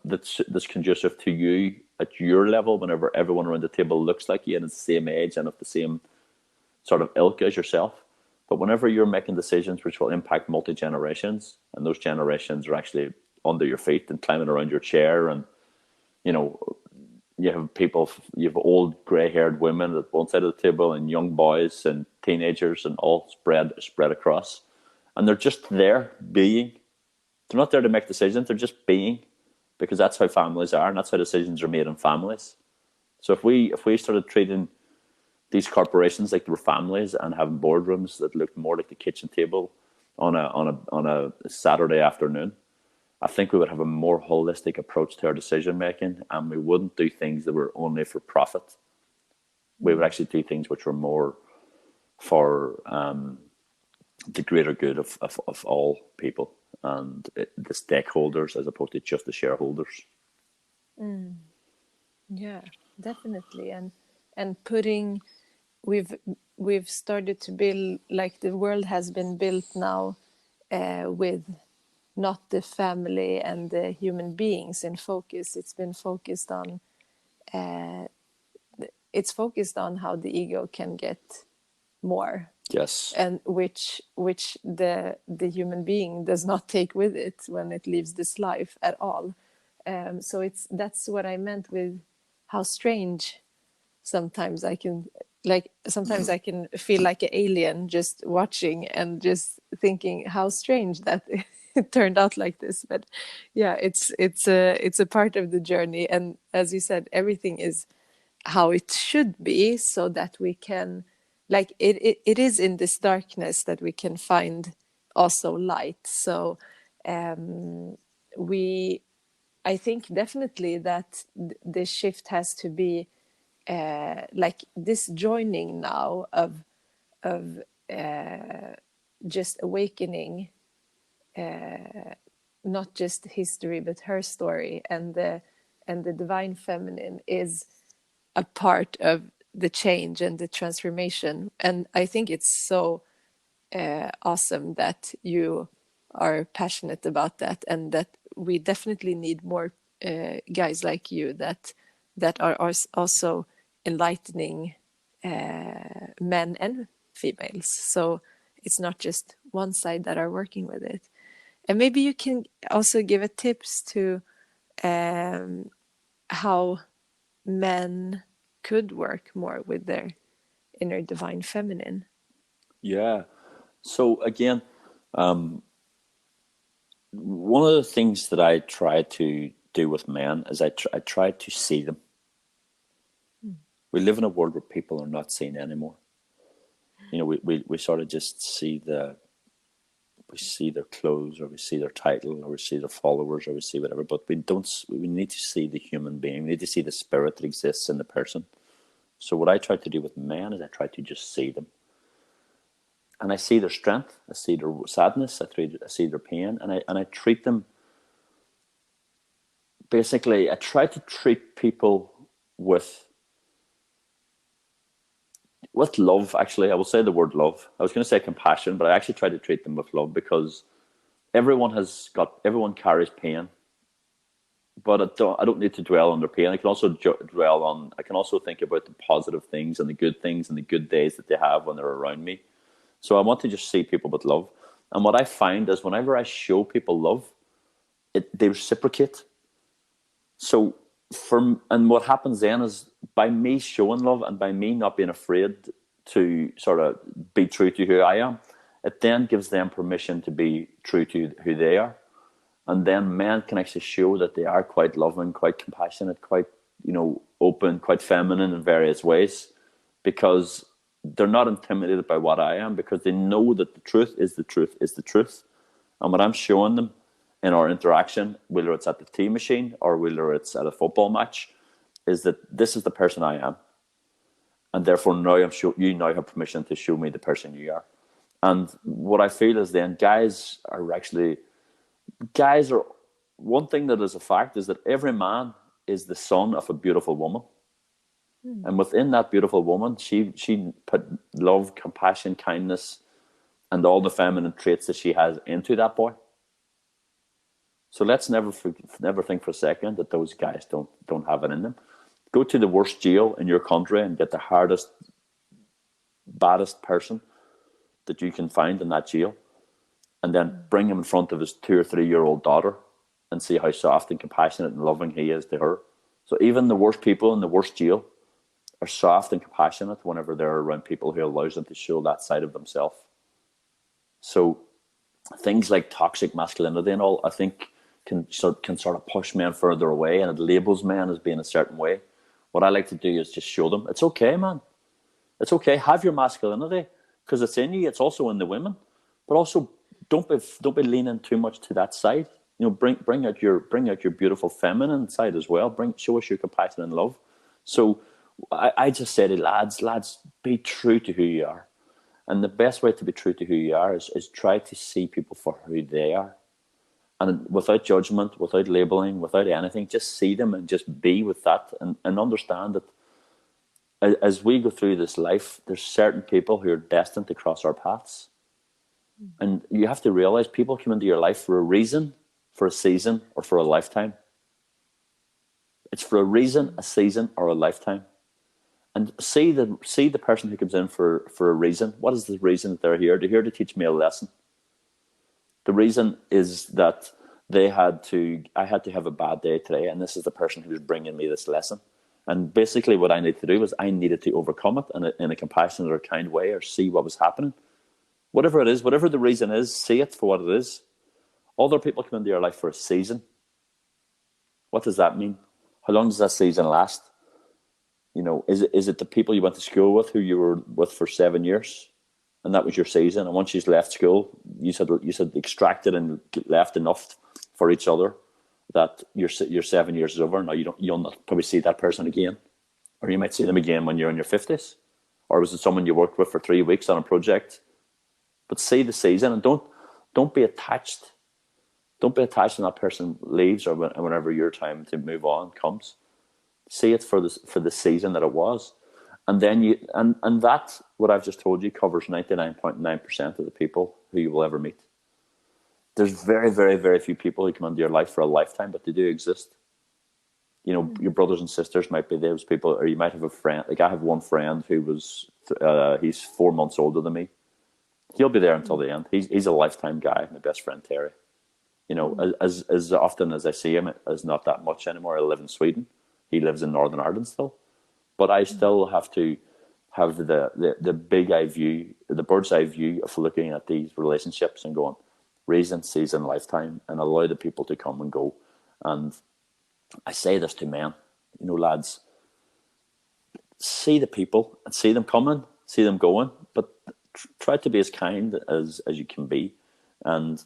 that's conducive to you at your level, whenever everyone around the table looks like you and is the same age and of the same sort of ilk as yourself. But whenever you're making decisions which will impact multi-generations, and those generations are actually under your feet and climbing around your chair, and, you know, you have old grey-haired women at one side of the table, and young boys and teenagers, and all spread across, and they're just there being. They're not there to make decisions, they're just being, because that's how families are, and that's how decisions are made in families. So if we started treating these corporations like they were families, and having boardrooms that looked more like the kitchen table on a Saturday afternoon, I think we would have a more holistic approach to our decision making, and we wouldn't do things that were only for profit. We would actually do things which were more for the greater good of all people and the stakeholders, as opposed to just the shareholders. Yeah, definitely. And putting we've started to build, like the world has been built now with not the family and the human beings in focus. It's been focused on it's focused on how the ego can get more, Yes. and which the human being does not take with it when it leaves this life at all. So that's what I meant with how strange sometimes I can, like sometimes I can feel like an alien just watching and just thinking how strange that it turned out like this. But yeah, it's a part of the journey, and as you said, everything is how it should be, so that we can, like it is in this darkness that we can find also light. So we I think definitely that the shift has to be like this joining now of just awakening, not just history but her story, and the divine feminine is a part of the change and the transformation. And I think it's so awesome that you are passionate about that, and that we definitely need more guys like you that are also enlightening men and females. So it's not just one side that are working with it. And maybe you can also give a tips to how men could work more with their inner divine feminine. Yeah. So again, one of the things that I try to do with men is I try to see them. We live in a world where people are not seen anymore. You know, we sort of just see we see their clothes, or we see their title, or we see their followers, or we see whatever, but we need to see the human being. We need to see the spirit that exists in the person. So what I try to do with men is I try to just see them. And I see their strength, I see their sadness, I see their pain, and I treat them. Basically, I try to treat people with love. Actually, I will say the word love. I was going to say compassion, but I actually try to treat them with love, because everyone carries pain, but I don't need to dwell on their pain. I can also I can also think about the positive things and the good things and the good days that they have when they're around me. So I want to just see people with love. And what I find is whenever I show people love, they reciprocate. So and what happens then is, by me showing love and by me not being afraid to sort of be true to who I am, it then gives them permission to be true to who they are. And then men can actually show that they are quite loving, quite compassionate, quite, open, quite feminine in various ways, because they're not intimidated by what I am, because they know that the truth is the truth is the truth. And what I'm showing them in our interaction, whether it's at the tea machine or whether it's at a football match, is that this is the person I am. And therefore now you now have permission to show me the person you are. And what I feel is then guys are, one thing that is a fact is that every man is the son of a beautiful woman. And within that beautiful woman, she put love, compassion, kindness, and all the feminine traits that she has into that boy. So let's never think for a second that those guys don't have it in them. Go to the worst jail in your country and get the hardest, baddest person that you can find in that jail, and then bring him in front of his 2 or 3 year old daughter and see how soft and compassionate and loving he is to her. So even the worst people in the worst jail are soft and compassionate whenever they're around people who allows them to show that side of themselves. So things like toxic masculinity and all, I think, can sort of push men further away, and it labels men as being a certain way. What I like to do is just show them it's okay, man. It's okay. Have your masculinity, because it's in you. It's also in the women, but also don't be leaning too much to that side. Bring out your beautiful feminine side as well. Show us your compassion and love. So I just say to lads, be true to who you are. And the best way to be true to who you are is try to see people for who they are. And without judgment, without labeling, without anything, just see them and just be with that, and understand that as we go through this life, there's certain people who are destined to cross our paths. And you have to realize people come into your life for a reason, for a season, or for a lifetime. It's for a reason, a season, or a lifetime. And see the person who comes in for a reason. What is the reason that they're here? They're here to teach me a lesson. The reason is that I had to have a bad day today, and this is the person who's bringing me this lesson. And basically what I needed to do was I needed to overcome it in a compassionate or kind way, or see what was happening. Whatever it is, whatever the reason is, see it for what it is. Other people come into your life for a season. What does that mean? How long does that season last? You know, is it the people you went to school with, who you were with for 7 years, and that was your season? And once you left school, you said extracted and left enough for each other that your 7 years is over. Now you'll not probably see that person again, or you might see them again when you're in your 50s. Or was it someone you worked with for 3 weeks on a project? But see the season, and don't be attached. Don't be attached when that person leaves, or whenever your time to move on comes. See it for the season that it was, and then and that, what I've just told you, covers 99.9% of the people who you will ever meet. There's very, very, very few people who come into your life for a lifetime, but they do exist. You know, your brothers and sisters might be those people, or you might have a friend. Like I have one friend who was he's 4 months older than me. He'll be there until the end. He's a lifetime guy. My best friend Terry. You know, as often as I see him, it's not that much anymore. I live in Sweden. He lives in Northern Ireland still. But I still have to have the big eye view, the bird's eye view of looking at these relationships and going, reason, season, lifetime, and allow the people to come and go. And I say this to men, you know, lads, see the people and see them coming, see them going, but try to be as kind as you can be. And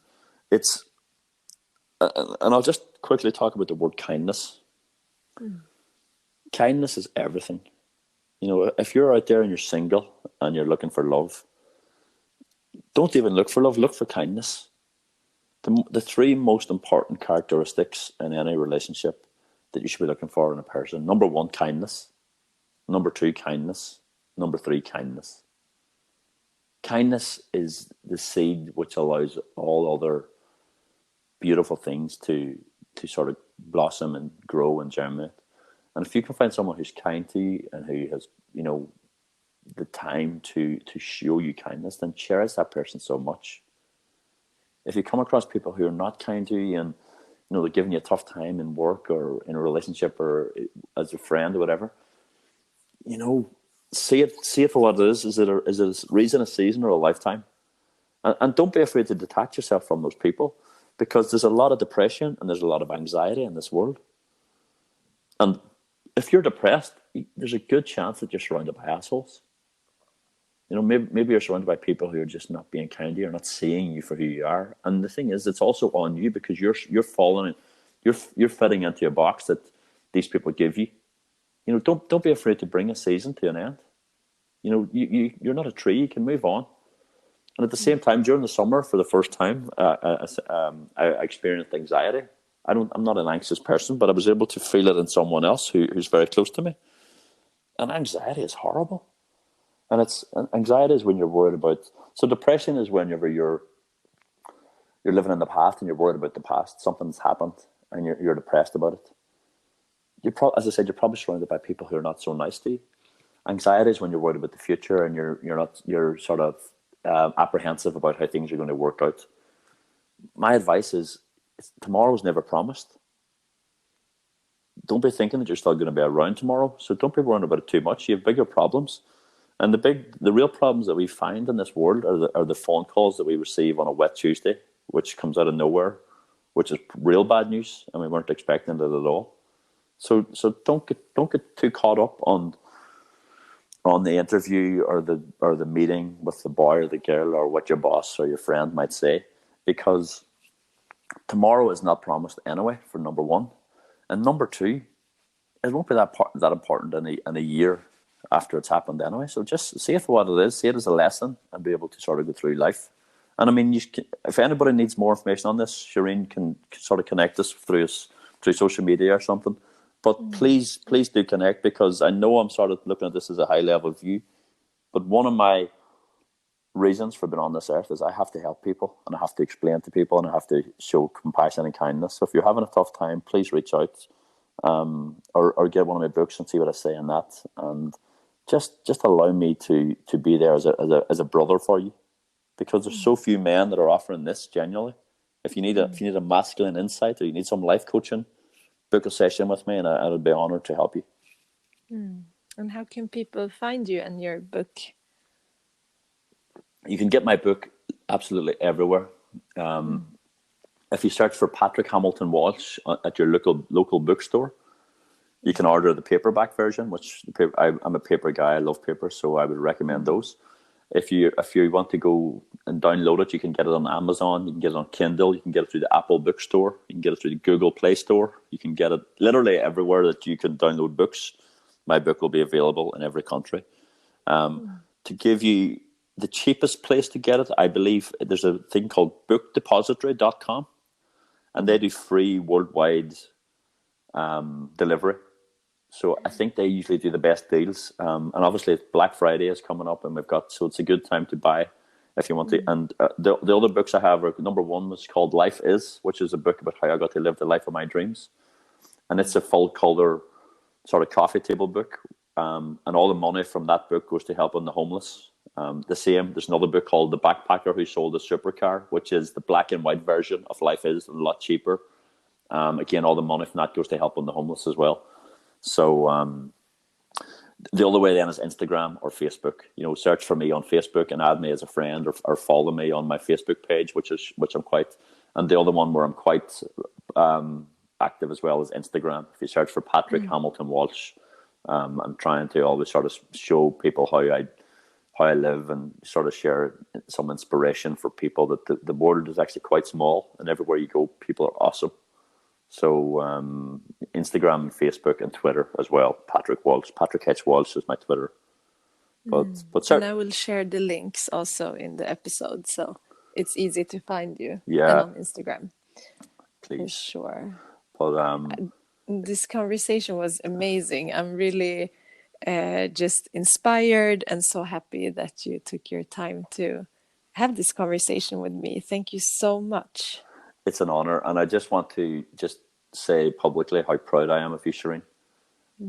it's, and I'll just quickly talk about the word kindness. Kindness is everything. You know, if you're out there and you're single and you're looking for love, don't even look for love, look for kindness. The three most important characteristics in any relationship that you should be looking for in a person: number one, kindness; number two, kindness; number three, kindness. Kindness is the seed which allows all other beautiful things to sort of blossom and grow and germinate. And if you can find someone who's kind to you and who has, you know, the time to show you kindness, then cherish that person so much. If you come across people who are not kind to you, and you know they're giving you a tough time in work or in a relationship or as a friend or whatever, you know, see it for what it is. Is it a reason, a season, or a lifetime? And don't be afraid to detach yourself from those people, because there's a lot of depression and there's a lot of anxiety in this world. And if you're depressed, there's a good chance that you're surrounded by assholes. You know, maybe you're surrounded by people who are just not being kind to you, or not seeing you for who you are. And the thing is, it's also on you, because you're falling, you're fitting into a box that these people give you. You know, don't be afraid to bring a season to an end. You know, you're not a tree. You can move on. And at the same time, during the summer, for the first time, I experienced anxiety. I'm not an anxious person, but I was able to feel it in someone else who's very close to me. And anxiety is horrible. And anxiety is when you're worried about. So depression is whenever you're living in the past and you're worried about the past. Something's happened and you're depressed about it. As I said, you're probably surrounded by people who are not so nice to you. Anxiety is when you're worried about the future and you're sort of apprehensive about how things are going to work out. My advice is, tomorrow's never promised. Don't be thinking that you're still going to be around tomorrow. So don't be worrying about it too much. You have bigger problems. And the real problems that we find in this world are the phone calls that we receive on a wet Tuesday, which comes out of nowhere, which is real bad news, and we weren't expecting it at all. So don't get too caught up on the interview or the meeting with the boy or the girl or what your boss or your friend might say, because tomorrow is not promised anyway, for number one. And number two, it won't be that important in a year after it's happened anyway. So just see it for what it is, see it as a lesson, and be able to sort of go through life And I mean, if anybody needs more information on this, Shireen can sort of connect us through social media or something. But please do connect, because I know I'm sort of looking at this as a high level view. But one of my reasons for being on this earth is I have to help people, and I have to explain to people, and I have to show compassion and kindness. So if you're having a tough time, please reach out, or get one of my books and see what I say in that, and just allow me to be there as a brother for you, because there's so few men that are offering this genuinely. If you need a masculine insight, or you need some life coaching, book a session with me, and I'll be honored to help you. And how can people find you and your book? You can get my book absolutely everywhere. If you search for Patrick Hamilton Walsh at your local bookstore, you can order the paperback version, which I'm a paper guy. I love paper, so I would recommend those. If you want to go and download it, you can get it on Amazon, you can get it on Kindle, you can get it through the Apple Bookstore, you can get it through the Google Play Store. You can get it literally everywhere that you can download books. My book will be available in every country. To give you the cheapest place to get it, I believe there's a thing called bookdepository.com, and they do free worldwide delivery. So I think they usually do the best deals. And obviously Black Friday is coming up, and so it's a good time to buy if you want to. And the other books I have are, number one was called Life Is, which is a book about how I got to live the life of my dreams. And it's a full color sort of coffee table book. And all the money from that book goes to helping the homeless. There's another book called The Backpacker Who Sold a Supercar, which is the black and white version of Life Is, a lot cheaper. Again, all the money from that goes to helping the homeless as well. So the other way then is Instagram or Facebook. Search for me on Facebook and add me as a friend, or follow me on my Facebook page, which I'm quite. And the other one where I'm quite active as well is Instagram. If you search for Patrick Hamilton Walsh, I'm trying to always sort of show people how I live, and sort of share some inspiration for people that the world is actually quite small, and everywhere you go, people are awesome. So Instagram, Facebook, and Twitter as well. Patrick Walsh, Patrick H. Walsh is my Twitter. But and I will share the links also in the episode, so it's easy to find you. Yeah. And on Instagram. Please. For sure. But this conversation was amazing. I'm really just inspired and so happy that you took your time to have this conversation with me. Thank you so much. It's an honor, and I just want to say publicly how proud I am of you, Shireen.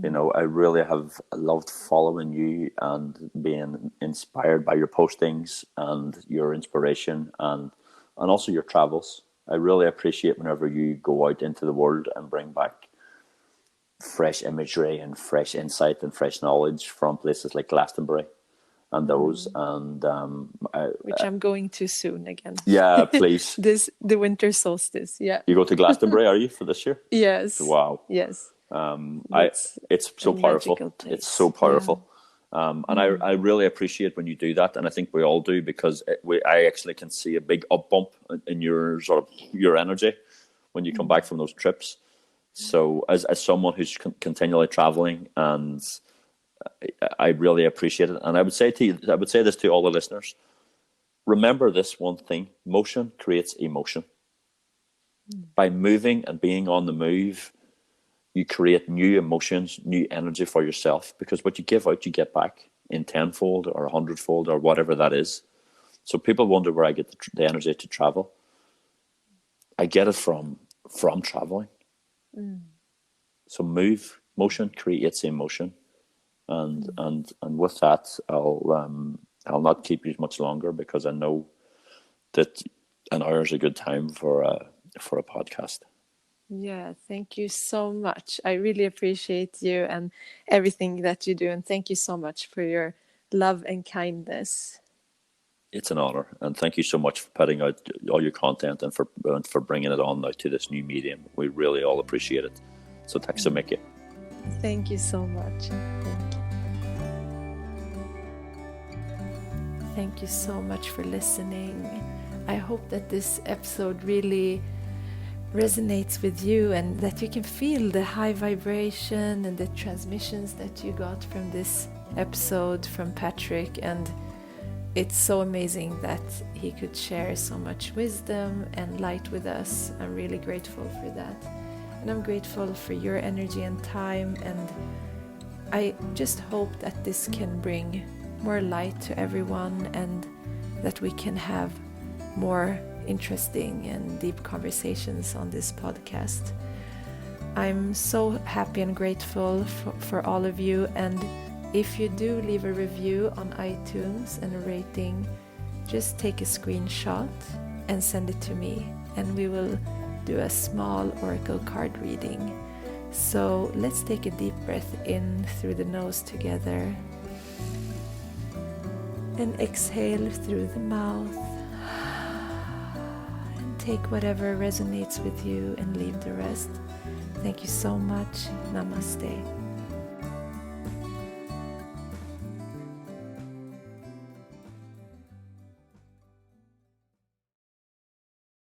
I really have loved following you and being inspired by your postings and your inspiration, and also your travels. I really appreciate whenever you go out into the world and bring back fresh imagery and fresh insight and fresh knowledge from places like Glastonbury and those, and which I'm going to soon again. Yeah, please. The winter solstice. Yeah. You go to Glastonbury, are you, for this year? Yes. Wow. Yes. It's so powerful. It's so powerful. Yeah. And I really appreciate when you do that, and I think we all do, because I actually can see a big up bump in your energy when you come back from those trips. So as someone who's continually traveling, and I really appreciate it. And I would say this to all the listeners: remember this one thing: motion creates emotion. By moving and being on the move, you create new emotions, new energy for yourself, because what you give out, you get back in 10-fold or 100-fold or whatever that is. So people wonder where I get the energy to travel. I get it from traveling. So motion creates emotion, and with that, I'll not keep you much longer, because I know that an hour is a good time for a podcast. Yeah, thank you so much. I really appreciate you and everything that you do, and thank you so much for your love and kindness. It's an honor, and thank you so much for putting out all your content and for bringing it on now to this new medium. We really all appreciate it. So tack så mycket. Thank you so much. Thank you so much for listening. I hope that this episode really resonates with you, and that you can feel the high vibration and the transmissions that you got from this episode from Patrick, and it's so amazing that he could share so much wisdom and light with us. I'm really grateful for that. And I'm grateful for your energy and time, and I just hope that this can bring more light to everyone and that we can have more interesting and deep conversations on this podcast. I'm so happy and grateful for all of you, and if you do leave a review on iTunes and a rating, just take a screenshot and send it to me, and we will do a small oracle card reading. So let's take a deep breath in through the nose together and exhale through the mouth, and take whatever resonates with you and leave the rest. Thank you so much. Namaste.